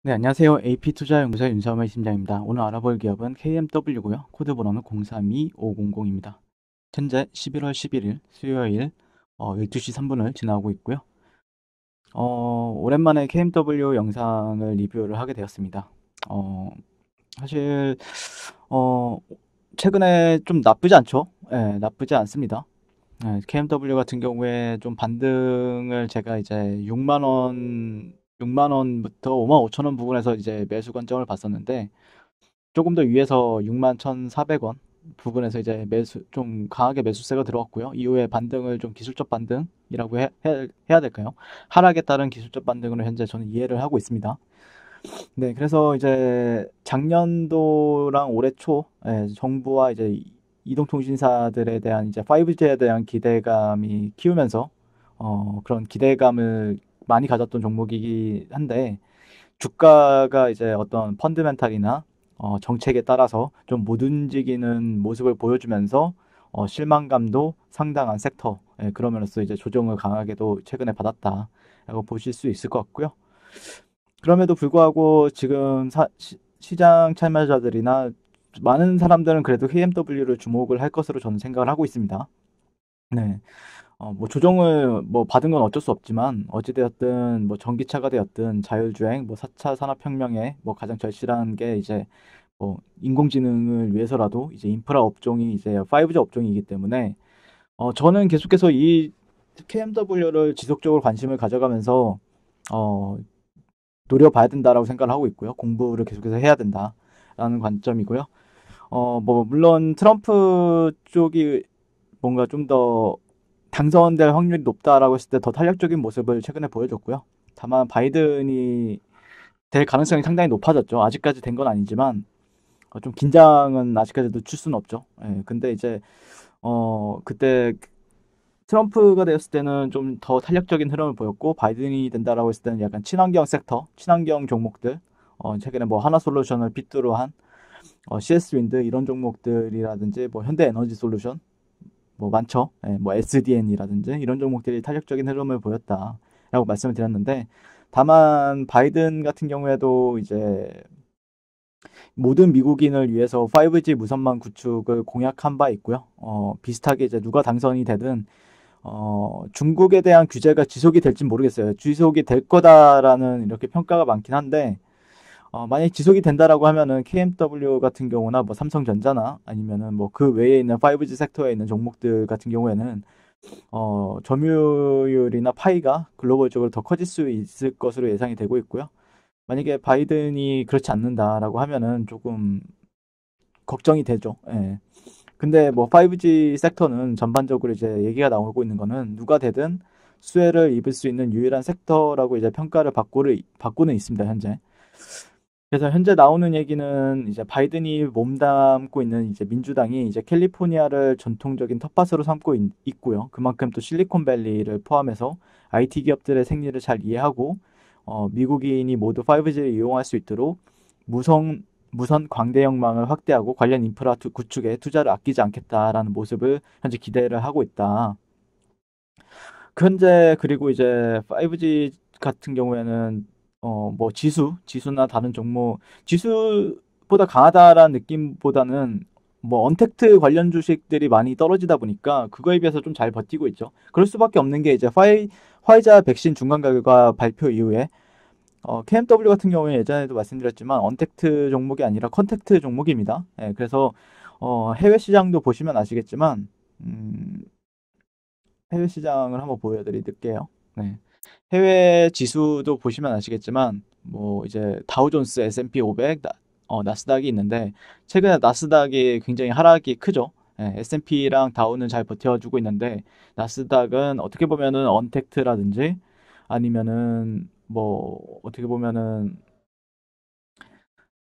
네, 안녕하세요. AP투자연구소 윤석열 심장입니다. 오늘 알아볼 기업은 KMW고요. 코드 번호는 032500입니다. 현재 11월 11일 수요일 12시 3분을 지나고 있고요. 오랜만에 KMW 영상을 리뷰를 하게 되었습니다. 어, 사실 어, 최근에 좀 나쁘지 않죠? 네, 나쁘지 않습니다. 네, KMW 같은 경우에 좀 반등을 제가 이제 6만 원부터 5만 5천 원 부근에서 이제 매수 관점을 봤었는데 조금 더 위에서 6만 1,400원 부근에서 이제 좀 강하게 매수세가 들어왔고요. 이후에 반등을 좀 기술적 반등이라고 해야 될까요? 하락에 따른 기술적 반등으로 현재 저는 이해를 하고 있습니다. 네, 그래서 이제 작년도랑 올해 초 정부와 이제 이동통신사들에 대한 이제 5G에 대한 기대감이 키우면서 그런 기대감을 많이 가졌던 종목이긴 한데 주가가 이제 어떤 펀드멘탈이나 정책에 따라서 좀 못 움직이는 모습을 보여주면서 실망감도 상당한 섹터 그러면서 이제 조정을 강하게도 최근에 받았다라고 보실 수 있을 것 같고요. 그럼에도 불구하고 지금 시장 참여자들이나 많은 사람들은 그래도 KMW를 주목을 할 것으로 저는 생각을 하고 있습니다. 네. 뭐 조정을 뭐 받은 건 어쩔 수 없지만 어찌되었든 뭐 전기차가 되었든 자율주행, 뭐 4차 산업혁명에 뭐 가장 절실한 게 이제 뭐 인공지능을 위해서라도 이제 인프라 업종이 이제 5G 업종이기 때문에 저는 계속해서 이 KMW를 지속적으로 관심을 가져가면서 어, 노려봐야 된다라고 생각을 하고 있고요. 공부를 계속해서 해야 된다라는 관점이고요. 뭐 물론 트럼프 쪽이 뭔가 좀 더 당선될 확률이 높다라고 했을 때 더 탄력적인 모습을 최근에 보여줬고요. 다만 바이든이 될 가능성이 상당히 높아졌죠. 아직까지 된 건 아니지만 좀 긴장은 아직까지도 줄 수는 없죠. 예, 근데 이제 그때 트럼프가 되었을 때는 좀 더 탄력적인 흐름을 보였고 바이든이 된다라고 했을 때는 약간 친환경 섹터, 친환경 종목들 최근에 뭐 하나솔루션을 핏대로 한 CS 윈드 이런 종목들이라든지 뭐 현대에너지 솔루션 뭐 많죠. 예, 뭐 SDN이라든지 이런 종목들이 탄력적인 흐름을 보였다라고 말씀을 드렸는데 다만 바이든 같은 경우에도 이제 모든 미국인을 위해서 5G 무선망 구축을 공약한 바 있고요. 비슷하게 이제 누가 당선이 되든 중국에 대한 규제가 지속이 될진 모르겠어요. 지속이 될 거다라는 이렇게 평가가 많긴 한데 만약에 지속이 된다라고 하면은 KMW 같은 경우나 뭐 삼성전자나 아니면은 뭐 그 외에 있는 5G 섹터에 있는 종목들 같은 경우에는 점유율이나 파이가 글로벌적으로 더 커질 수 있을 것으로 예상이 되고 있고요. 만약에 바이든이 그렇지 않는다라고 하면은 조금 걱정이 되죠. 예. 근데 뭐 5G 섹터는 전반적으로 이제 얘기가 나오고 있는 거는 누가 되든 수혜를 입을 수 있는 유일한 섹터라고 이제 평가를 받고는 있습니다, 현재. 그래서 현재 나오는 얘기는 이제 바이든이 몸담고 있는 이제 민주당이 이제 캘리포니아를 전통적인 텃밭으로 삼고 있고요. 그만큼 또 실리콘밸리를 포함해서 IT 기업들의 생리를 잘 이해하고 미국인이 모두 5G를 이용할 수 있도록 무선 광대역망을 확대하고 관련 인프라 구축에 투자를 아끼지 않겠다라는 모습을 현재 기대를 하고 있다. 현재 그리고 이제 5G 같은 경우에는 뭐 지수나 다른 종목 지수보다 강하다라는 느낌보다는 뭐 언택트 관련 주식들이 많이 떨어지다 보니까 그거에 비해서 좀 잘 버티고 있죠. 그럴 수밖에 없는 게 이제 화이자 백신 중간 결과 발표 이후에 KMW 같은 경우에 예전에도 말씀드렸지만 언택트 종목이 아니라 컨택트 종목입니다. 예, 그래서 해외 시장도 보시면 아시겠지만 음, 해외 시장을 한번 보여드릴게요. 네. 해외 지수도 보시면 아시겠지만 뭐 이제 다우존스, S&P 500, 나스닥이 있는데 최근에 나스닥이 굉장히 하락이 크죠. 예, S&P랑 다우는 잘 버텨주고 있는데 나스닥은 어떻게 보면은 언택트라든지 아니면은 뭐 어떻게 보면은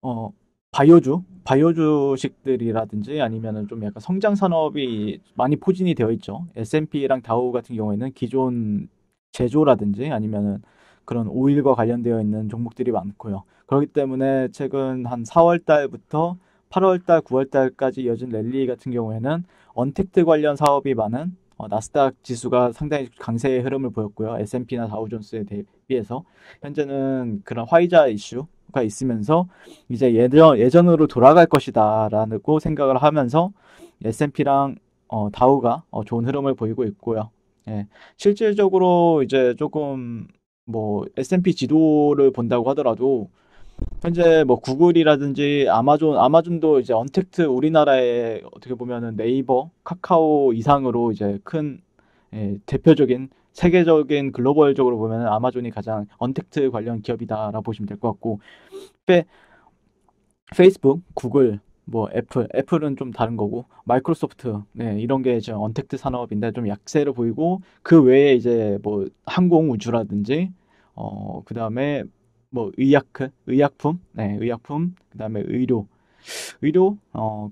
어 바이오 주식들이라든지 아니면은 좀 약간 성장 산업이 많이 포진이 되어 있죠. S&P랑 다우 같은 경우에는 기존 제조라든지 아니면은 그런 오일과 관련되어 있는 종목들이 많고요. 그렇기 때문에 최근 한 4월 달부터 8월 달, 9월 달까지 이어진 랠리 같은 경우에는 언택트 관련 사업이 많은 나스닥 지수가 상당히 강세의 흐름을 보였고요. S&P나 다우존스에 대비해서 현재는 그런 화이자 이슈 가 있으면서 이제 예전으로 돌아갈 것이다라고 생각을 하면서 S&P랑 다우가 좋은 흐름을 보이고 있고요. 예, 실질적으로 이제 조금 뭐 S&P 지도를 본다고 하더라도 현재 뭐 구글이라든지 아마존도 이제 언택트 우리나라에 어떻게 보면은 네이버, 카카오 이상으로 이제 큰 대표적인 세계적인 글로벌적으로 보면은 아마존이 가장 언택트 관련 기업이다라고 보시면 될 것 같고 페, 페이스북, 구글, 뭐 애플은 좀 다른 거고 마이크로소프트 이런 게 이제 언택트 산업인데 좀 약세를 보이고 그 외에 이제 뭐 항공 우주라든지 그다음에 뭐 의약품 의약품 그다음에 의료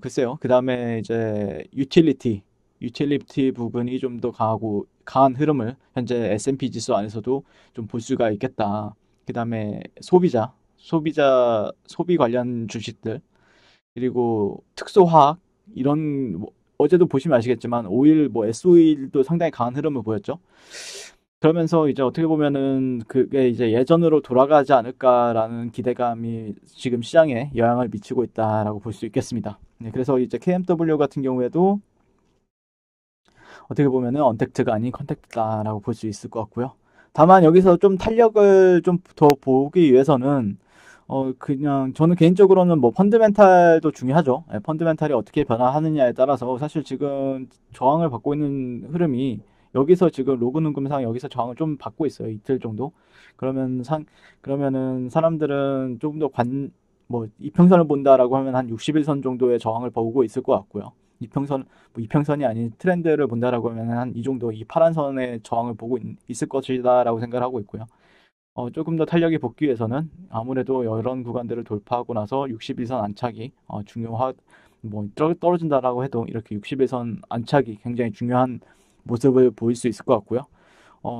글쎄요 그다음에 이제 유틸리티 부분이 좀 더 강한 흐름을 현재 S&P 지수 안에서도 좀 볼 수가 있겠다. 그다음에 소비 관련 주식들 그리고 특수화학 이런 어제도 보시면 아시겠지만 오일 뭐 S오일도 상당히 강한 흐름을 보였죠. 그러면서 이제 어떻게 보면은 그게 이제 예전으로 돌아가지 않을까라는 기대감이 지금 시장에 영향을 미치고 있다라고 볼 수 있겠습니다. 네, 그래서 이제 KMW 같은 경우에도 어떻게 보면은 언택트가 아닌 컨택트다라고 볼 수 있을 것 같고요. 다만 여기서 좀 탄력을 좀 더 보기 위해서는 그냥 저는 개인적으로는 뭐 펀드멘탈도 중요하죠. 예, 펀드멘탈이 어떻게 변화하느냐에 따라서 사실 지금 저항을 받고 있는 흐름이 여기서 지금 로그 눈금상 여기서 저항을 좀 받고 있어요. 이틀 정도. 그러면은 사람들은 조금 더 뭐 이평선을 본다라고 하면 한 60일선 정도의 저항을 보고 있을 것 같고요. 이평선이 아닌 트렌드를 본다라고 하면 한 이 정도 이 파란 선의 저항을 보고 있을 것이다라고 생각을 하고 있고요. 조금 더 탄력이 붙기 위해서는 아무래도 이런 구간들을 돌파하고 나서 60일선 안착이 뭐 떨어진다라고 해도 이렇게 60일선 안착이 굉장히 중요한 모습을 보일 수 있을 것 같고요.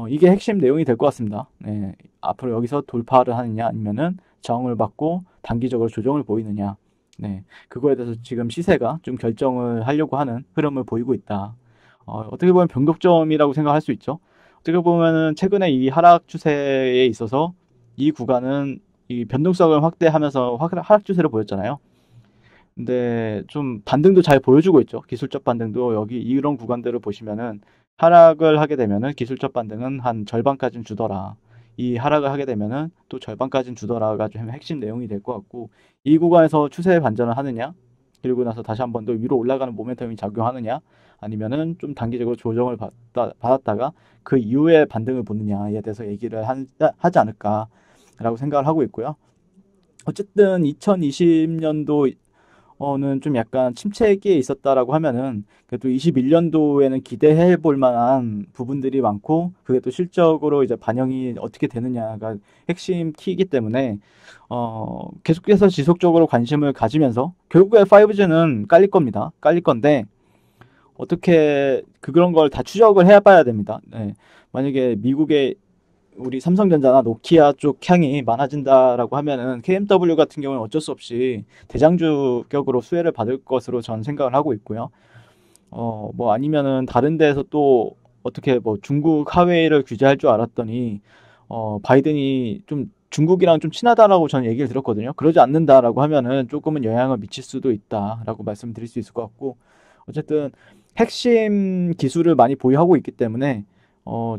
이게 핵심 내용이 될 것 같습니다. 네, 앞으로 여기서 돌파를 하느냐 아니면은 저항을 받고 단기적으로 조정을 보이느냐. 네, 그거에 대해서 지금 시세가 좀 결정을 하려고 하는 흐름을 보이고 있다. 어떻게 보면 변곡점이라고 생각할 수 있죠. 어떻게 보면은 최근에 이 하락 추세에 있어서 이 구간은 이 변동성을 확대하면서 하락 추세를 보였잖아요. 근데 좀 반등도 잘 보여주고 있죠. 기술적 반등도 여기 이런 구간들을 보시면은 하락을 하게 되면은 기술적 반등은 한 절반까지는 주더라. 이 하락을 하게 되면은 또 절반까지는 주더라가 좀 핵심 내용이 될 것 같고 이 구간에서 추세 반전을 하느냐 그리고 나서 다시 한 번 더 위로 올라가는 모멘텀이 작용하느냐 아니면은 좀 단기적으로 조정을 받았다가 그 이후에 반등을 보느냐에 대해서 얘기를 하지 않을까라고 생각을 하고 있고요. 어쨌든 2020년도 는 좀 약간 침체기에 있었다라고 하면은 그래도 21년도에는 기대해 볼 만한 부분들이 많고 그게 또 실적으로 이제 반영이 어떻게 되느냐가 핵심 키이기 때문에 계속해서 지속적으로 관심을 가지면서 결국에 5G는 깔릴 겁니다. 깔릴 건데 어떻게 그런 걸 다 추적을 해봐야 됩니다. 네. 만약에 미국의 우리 삼성전자나 노키아 쪽 향이 많아진다라고 하면은 KMW 같은 경우는 어쩔 수 없이 대장주격으로 수혜를 받을 것으로 전 생각을 하고 있고요. 뭐 아니면은 다른 데에서 또 어떻게 뭐 중국 하웨이를 규제할 줄 알았더니 바이든이 좀 중국이랑 좀 친하다라고 저는 얘기를 들었거든요. 그러지 않는다라고 하면은 조금은 영향을 미칠 수도 있다라고 말씀드릴 수 있을 것 같고 어쨌든 핵심 기술을 많이 보유하고 있기 때문에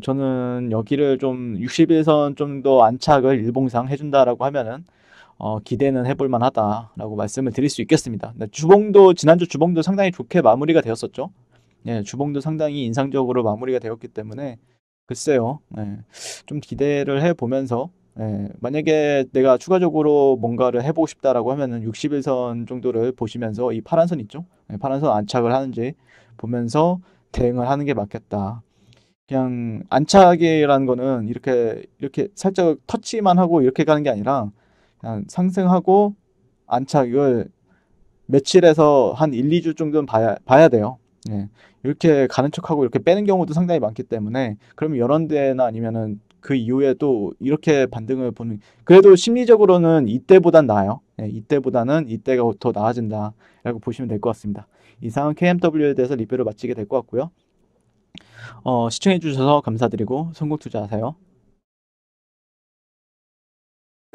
저는 여기를 좀 60일선 좀 더 안착을 일봉상 해준다라고 하면은 기대는 해볼 만하다라고 말씀을 드릴 수 있겠습니다. 네, 지난주 주봉도 상당히 좋게 마무리가 되었었죠. 예, 주봉도 상당히 인상적으로 마무리가 되었기 때문에 글쎄요, 예, 좀 기대를 해보면서 만약에 내가 추가적으로 뭔가를 해보고 싶다라고 하면은 60일선 정도를 보시면서 이 파란 선 있죠? 파란 선 안착을 하는지 보면서 대응을 하는 게 맞겠다. 그냥 안착이라는 거는 이렇게 살짝 터치만 하고 이렇게 가는 게 아니라 그냥 상승하고 안착을 며칠에서 한 1, 2주 정도는 봐야 돼요. 예. 이렇게 가는 척하고 이렇게 빼는 경우도 상당히 많기 때문에 그러면 이런 데나 아니면은 그 이후에 또 이렇게 반등을 보는 그래도 심리적으로는 이때보단 나아요. 예, 이때보다는 이때가 더 나아진다라고 보시면 될 것 같습니다. 이상은 KMW에 대해서 리뷰를 마치게 될 것 같고요. 시청해 주셔서 감사드리고 성공 투자하세요.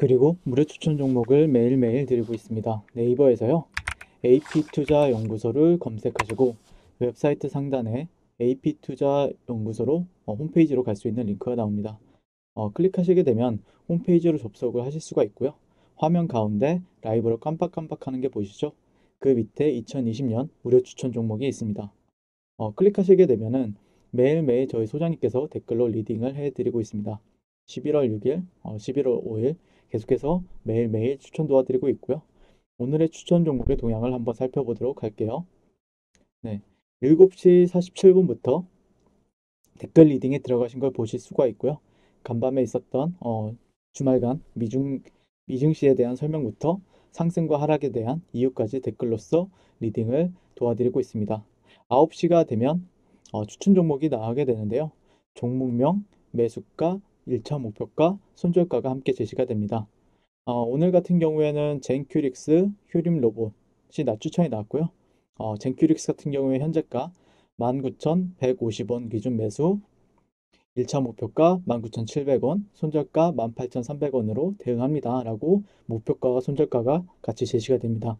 그리고 무료 추천 종목을 매일매일 드리고 있습니다. 네이버에서요. AP투자연구소를 검색하시고 웹사이트 상단에 AP투자연구소로 홈페이지로 갈 수 있는 링크가 나옵니다. 클릭하시게 되면 홈페이지로 접속을 하실 수가 있고요. 화면 가운데 라이브로 깜빡깜빡하는 게 보이시죠? 그 밑에 2020년 무료 추천 종목이 있습니다. 클릭하시게 되면은 매일매일 저희 소장님께서 댓글로 리딩을 해드리고 있습니다. 11월 6일, 11월 5일 계속해서 매일매일 추천 도와드리고 있고요. 오늘의 추천 종목의 동향을 한번 살펴보도록 할게요. 네, 7시 47분부터 댓글 리딩에 들어가신 걸 보실 수가 있고요. 간밤에 있었던 주말간 미증시에 대한 설명부터 상승과 하락에 대한 이유까지 댓글로서 리딩을 도와드리고 있습니다. 9시가 되면 추천 종목이 나가게 되는데요. 종목명, 매수가, 1차 목표가, 손절가가 함께 제시가 됩니다. 오늘 같은 경우에는 젠큐릭스, 휴림 로봇이 추천이 나왔고요. 젠큐릭스 같은 경우에 현재가 19,150원 기준 매수, 1차 목표가 19,700원, 손절가 18,300원으로 대응합니다. 라고 목표가와 손절가가 같이 제시가 됩니다.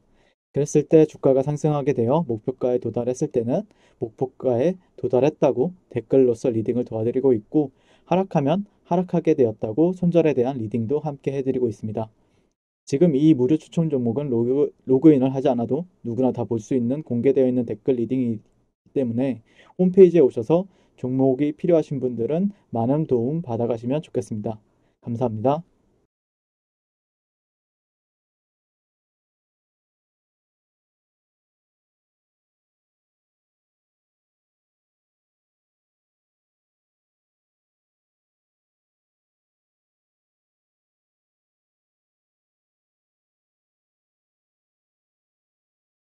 그랬을 때 주가가 상승하게 되어 목표가에 도달했을 때는 목표가에 도달했다고 댓글로서 리딩을 도와드리고 있고, 하락하면 하락하게 되었다고 손절에 대한 리딩도 함께 해드리고 있습니다. 지금 이 무료 추천 종목은 로그인을 하지 않아도 누구나 다 볼 수 있는 공개되어 있는 댓글 리딩이기 때문에 홈페이지에 오셔서 종목이 필요하신 분들은 많은 도움 받아가시면 좋겠습니다. 감사합니다.